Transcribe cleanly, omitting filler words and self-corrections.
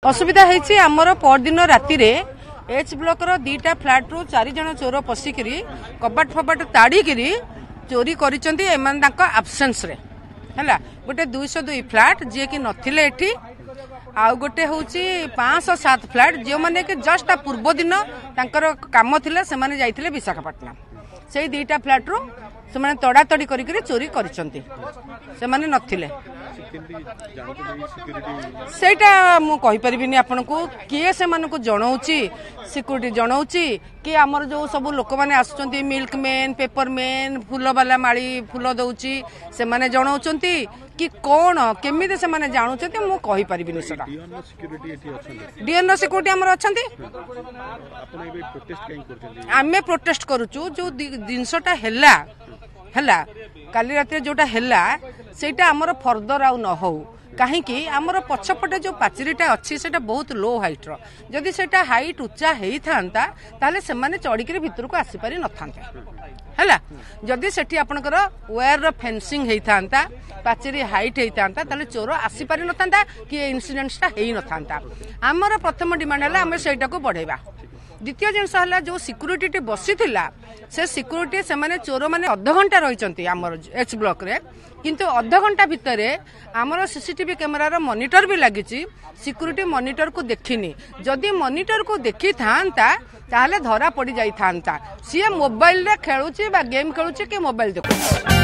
असुविधा होमर परदिन राति H block रो दीटा flat रु 4 जन चोर पशिक कबाट फबाट ताड़िक चोरी करसेंस गोटे 202 फ्लैट जी कि नथिले एठी आउ गोटे हूँ 507 फ्लैट जो मैंने कि जस्ट पूर्व दिन तांकर काम थिला से माने जाइथिले विशाखापट्टनम से दीटा फ्लैट रु से माने तड़ातड़ी करी चोरी करिसंती से माने नथिले सेटा मु कहि परिबिनी आपन को किए से मान को जणाउची सिक्यूरिटी जणाउची कि हमर जो सब लोक माने आसुचंती मिल्क मैन पेपर मैन फूल वाला माली फूल दउची से माने जणाउचंती कि कौन केमिते से माने जानुचंती मु कहि परिबिनी सेटा डीएनओ सिक्यूरिटी हमर अछंती आमे प्रोटेस्ट करूचु जो जिनसटा हैला काली रात जोटा हैला सेटा हमर फर्दर आउ न हो कहीं आमर पछपटे जो पाचेरीटा अच्छी से बहुत लो हाइट जदि सेटा हाइट उच्चा होता ताले से माने चढ़िक भितर को आसीपारि न था जदि सेठी आपनकर वायर फेंसिंग होता पाचेरी हाइट होता ताले चोर आसीपारि न था कि इनसीडेंटा हो न था आमर प्रथम डिमांड है आम सेटा को बढ़ेबा द्वितीय जिनस है जो सिक्यूरीटी बसी से सिक्यूरीटी से माने चोर मैंने अध घंटा रही आमर एच ब्लॉक रे किंतु अध घंटा भितर आमर सीसीटीवी कैमेरार मॉनिटर भी लगी सिक्यूरीटी मॉनिटर को देखिनी जदि मॉनिटर को देखी था ताहले धरा पड़ जाई था सी मोबाइल रे खेलुची बा गेम खेलुची कि मोबाइल देखुची।